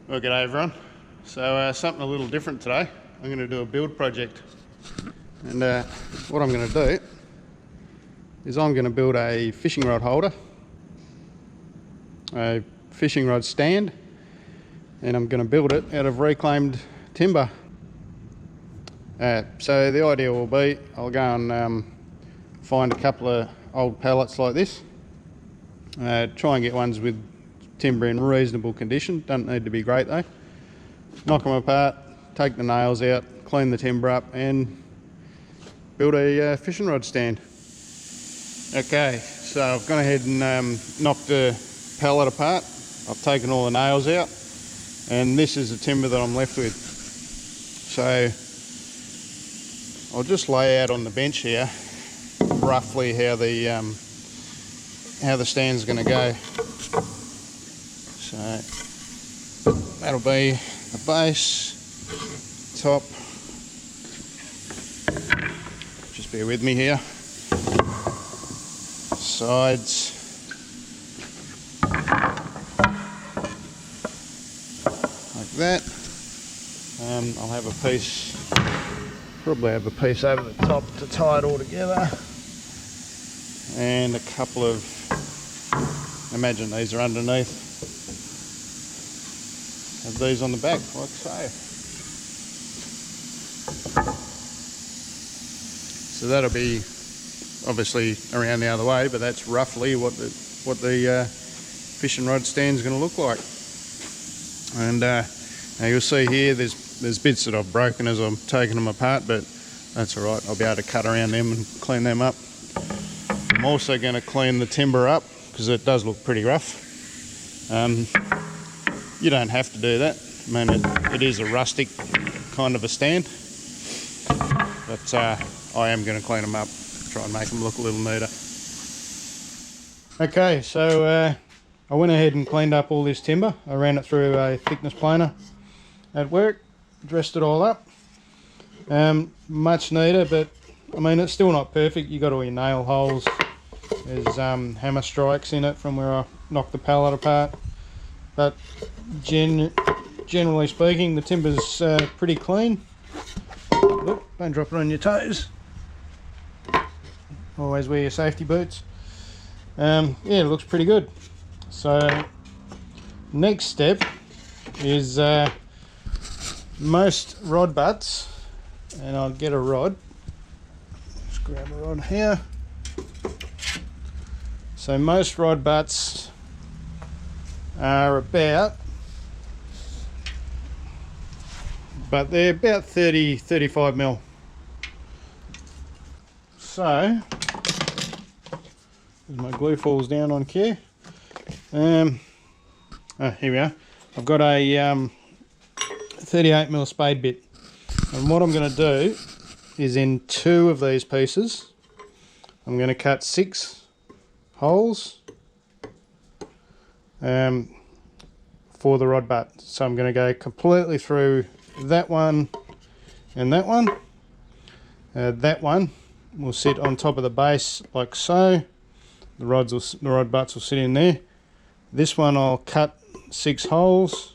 Well, g'day everyone. So something a little different today. I'm going to do a build project, and what I'm going to do is I'm going to build a fishing rod holder, a fishing rod stand, and I'm going to build it out of reclaimed timber. So the idea will be I'll go and find a couple of old pallets like this, try and get ones with timber in reasonable condition, don't need to be great though. Knock them apart, take the nails out, clean the timber up and build a fishing rod stand. Okay, so I've gone ahead and knocked the pallet apart. I've taken all the nails out and this is the timber that I'm left with. So I'll just lay out on the bench here roughly how the stand's going to go. So that'll be the base, top, just bear with me here, sides, like that. I'll have a piece, probably have a piece over the top to tie it all together, and a couple of, imagine these are underneath, have these on the back like so. So that'll be obviously around the other way, but that's roughly what the fishing rod stand's going to look like. And now you'll see here there's bits that I've broken as I'm taking them apart, but that's all right. I'll be able to cut around them and clean them up. I'm also going to clean the timber up because it does look pretty rough. You don't have to do that. I mean, it is a rustic kind of a stand, but I am going to clean them up, try and make them look a little neater. Okay, so I went ahead and cleaned up all this timber. I ran it through a thickness planer at work, dressed it all up. Much neater, but I mean, it's still not perfect. You got all your nail holes. There's hammer strikes in it from where I knocked the pallet apart. But generally speaking, the timber's pretty clean. Oop, don't drop it on your toes. Always wear your safety boots. Yeah, it looks pretty good. So next step is most rod butts, and I'll get a rod. Just grab a rod here. So most rod butts are about, but they're about 35 mil. So as my glue falls down on care, here we are. I've got a 38 mil spade bit, and what I'm going to do is in two of these pieces I'm going to cut 6 holes for the rod butt. So I'm going to go completely through that one and that one. That one will sit on top of the base like so. The rod butts will sit in there. This one I'll cut 6 holes,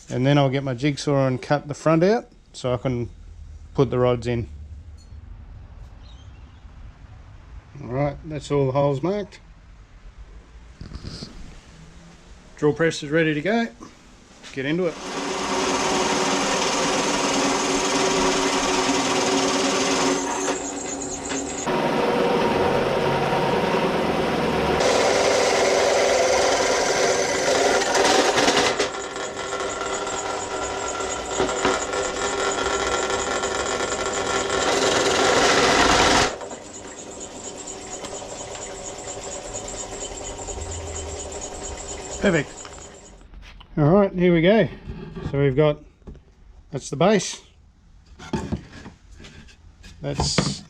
and then I'll get my jigsaw and cut the front out so I can put the rods in. Alright, that's all the holes marked. Drill press is ready to go. Get into it. Perfect. Alright, here we go. So we've got, that's the base. That's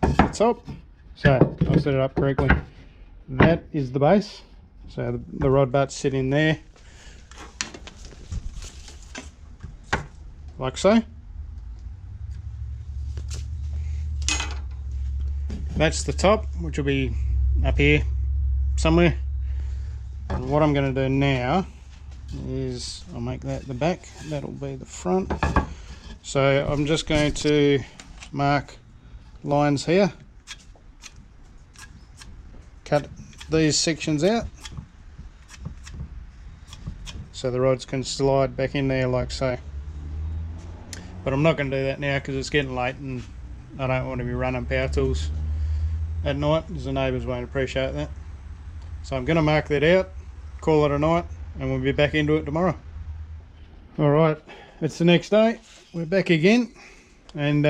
the top. So I'll set it up correctly. That is the base. So the rod butts sit in there. Like so. That's the top, which will be up here somewhere. And what I'm going to do now is, I'll make that the back, that'll be the front. So I'm just going to mark lines here, cut these sections out so the rods can slide back in there like so. But I'm not going to do that now because it's getting late and I don't want to be running power tools at night, as the neighbours won't appreciate that. So I'm going to mark that out, call it a night, and we'll be back into it tomorrow. Alright, it's the next day, we're back again, and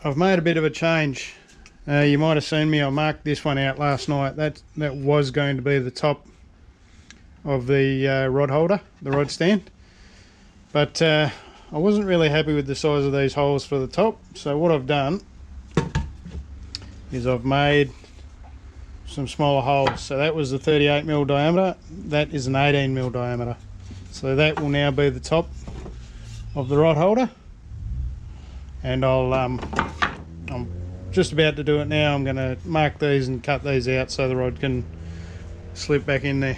I've made a bit of a change. You might have seen me, I marked this one out last night. That was going to be the top of the rod holder, the rod stand, but I wasn't really happy with the size of these holes for the top, so what I've done is I've made some smaller holes. So that was the 38mm diameter, that is an 18mm diameter, so that will now be the top of the rod holder. And I'm just about to do it now. I'm going to mark these and cut these out so the rod can slip back in there.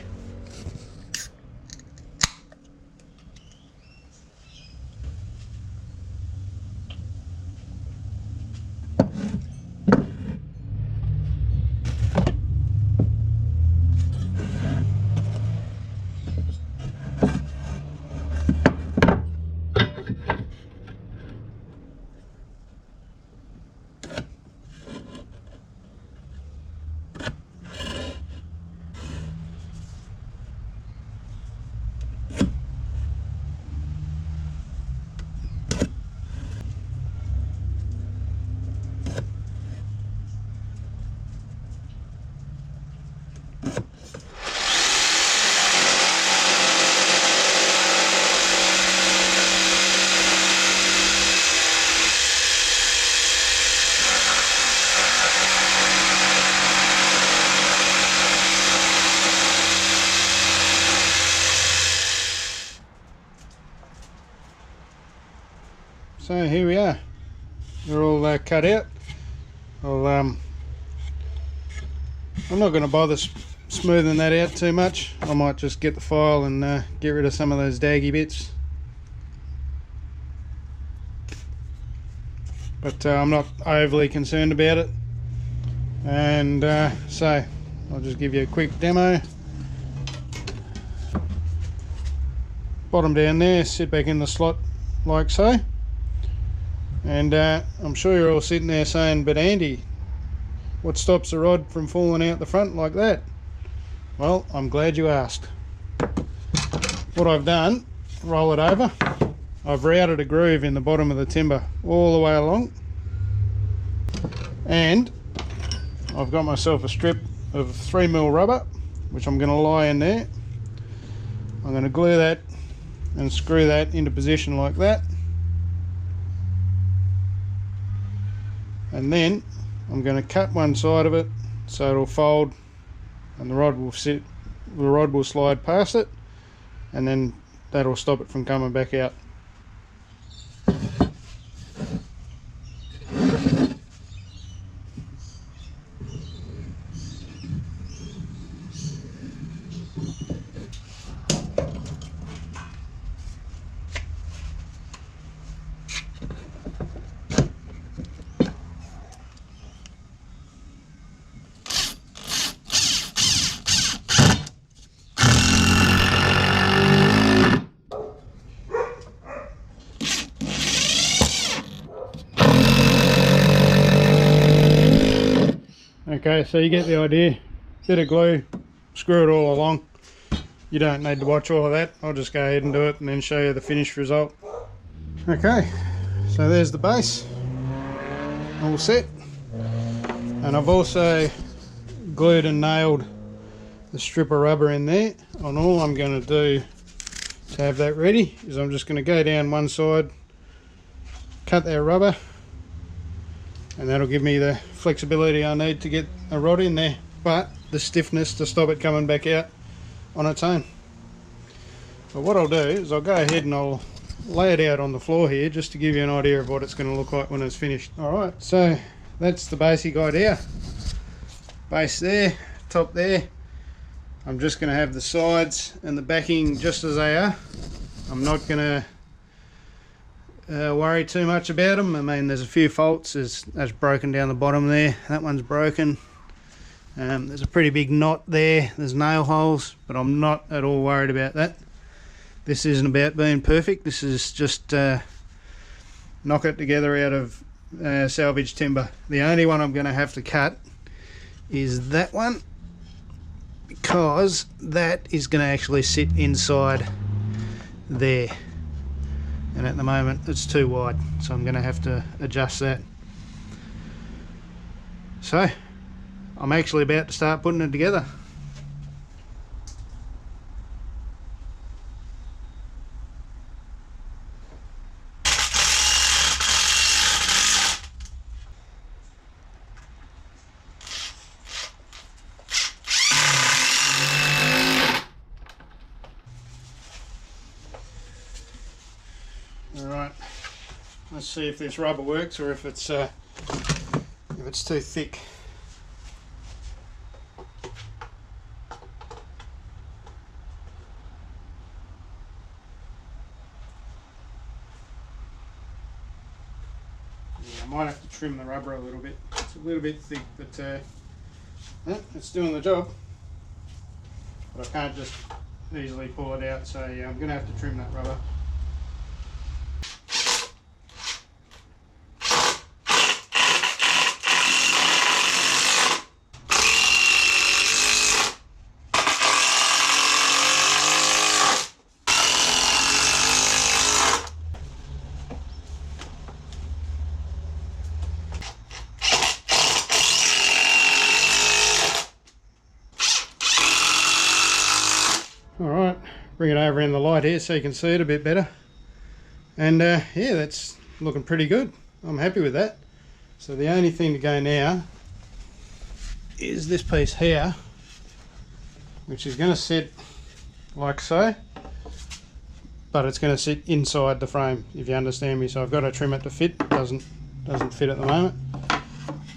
So here we are, they're all cut out. I'm not going to bother smoothing that out too much. I might just get the file and get rid of some of those daggy bits. But I'm not overly concerned about it. And so I'll just give you a quick demo. Bottom down there, sit back in the slot like so. And I'm sure you're all sitting there saying, but Andy, what stops the rod from falling out the front like that? Well, I'm glad you asked. What I've done, roll it over, I've routed a groove in the bottom of the timber all the way along, and I've got myself a strip of 3mm rubber which I'm going to lie in there. I'm going to glue that and screw that into position like that. And then I'm going to cut one side of it so it'll fold and the rod will slide past it, and then that'll stop it from coming back out. Okay, so you get the idea. Bit of glue, screw it all along. You don't need to watch all of that. I'll just go ahead and do it and then show you the finished result. Okay, so there's the base, all set. And I've also glued and nailed the strip of rubber in there. And all I'm going to do to have that ready is I'm just going to go down one side, cut that rubber, and that'll give me the flexibility I need to get a rod in there, but the stiffness to stop it coming back out on its own. But what I'll do is I'll go ahead and I'll lay it out on the floor here just to give you an idea of what it's going to look like when it's finished. Alright, so that's the basic idea. Base there, top there. I'm just going to have the sides and the backing just as they are. I'm not going to worry too much about them. I mean, there's a few faults. That's broken down the bottom there. That one's broken. There's a pretty big knot there. There's nail holes, but I'm not at all worried about that. This isn't about being perfect. This is just knock it together out of salvage timber. The only one I'm going to have to cut is that one, because that is going to actually sit inside there, and at the moment it's too wide, so I'm going to have to adjust that. So I'm actually about to start putting it together. Alright, let's see if this rubber works or if it's too thick. Yeah, I might have to trim the rubber a little bit. It's a little bit thick, but yeah, it's doing the job. But I can't just easily pull it out, so yeah, I'm going to have to trim that rubber. Alright, bring it over in the light here so you can see it a bit better. And yeah, that's looking pretty good. I'm happy with that. So the only thing to go now is this piece here, which is going to sit like so, but it's going to sit inside the frame, if you understand me. So I've got to trim it to fit. It doesn't fit at the moment.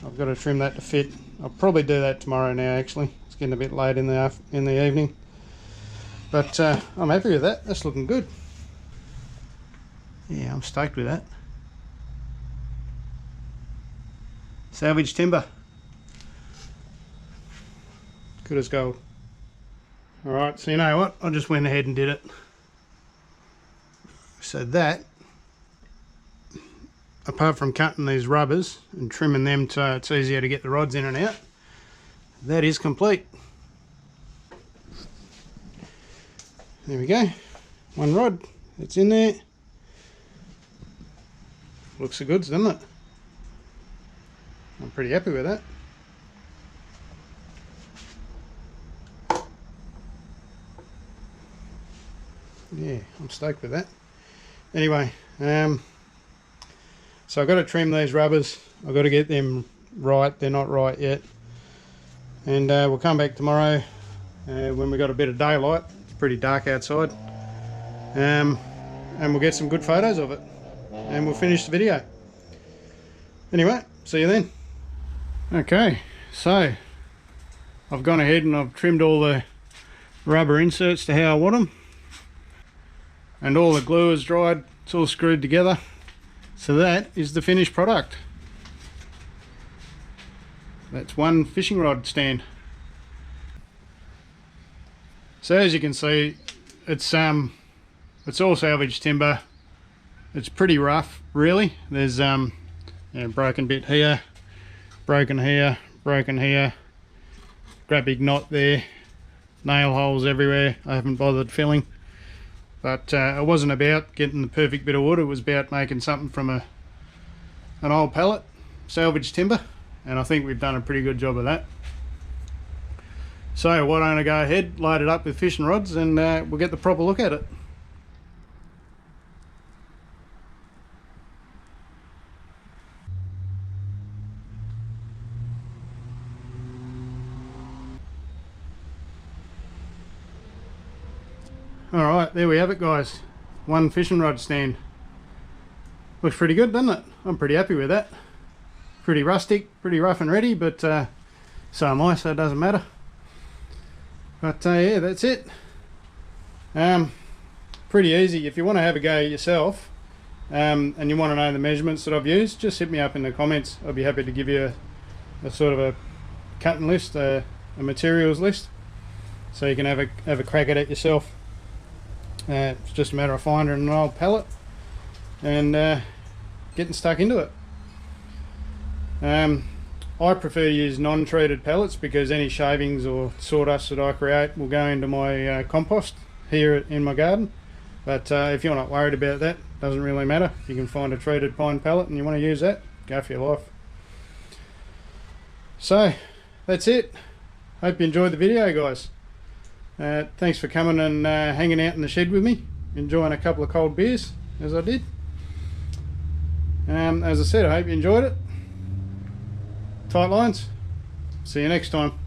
I've got to trim that to fit. I'll probably do that tomorrow now, actually. It's getting a bit late in the evening. But I'm happy with that. That's looking good. Yeah, I'm stoked with that. Salvage timber. Good as gold. Alright, so you know what? I just went ahead and did it. So that, apart from cutting these rubbers and trimming them so it's easier to get the rods in and out, that is complete. There we go, one rod, it's in there. Looks so good, doesn't it? I'm pretty happy with that. Yeah, I'm stoked with that. Anyway, so I've got to trim these rubbers. I've got to get them right, they're not right yet. And we'll come back tomorrow when we've got a bit of daylight. Pretty dark outside, and we'll get some good photos of it and we'll finish the video. Anyway, see you then. Okay, so I've gone ahead and I've trimmed all the rubber inserts to how I want them, and all the glue is dried. It's all screwed together, so that is the finished product. That's one fishing rod stand. So as you can see, it's all salvage timber. It's pretty rough, really. There's broken bit here, broken here, broken here, great big knot there, nail holes everywhere. I haven't bothered filling, but it wasn't about getting the perfect bit of wood. It was about making something from an old pallet, salvage timber, and I think we've done a pretty good job of that. So why don't I go ahead, load it up with fishing rods, and we'll get the proper look at it. Alright, there we have it, guys. One fishing rod stand. Looks pretty good, doesn't it? I'm pretty happy with that. Pretty rustic, pretty rough and ready, but so am I, so it doesn't matter. But yeah, that's it. Pretty easy. If you want to have a go yourself, and you want to know the measurements that I've used, just hit me up in the comments. I'll be happy to give you a sort of a cutting list, a materials list, so you can have a crack at it yourself. It's just a matter of finding an old pallet and getting stuck into it. I prefer to use non-treated pellets because any shavings or sawdust that I create will go into my compost here in my garden. But if you're not worried about that, doesn't really matter. If you can find a treated pine pellet and you want to use that, go for your life. So that's it. Hope you enjoyed the video, guys. Thanks for coming and hanging out in the shed with me, enjoying a couple of cold beers as I did. As I said, I hope you enjoyed it. Tight lines. See you next time.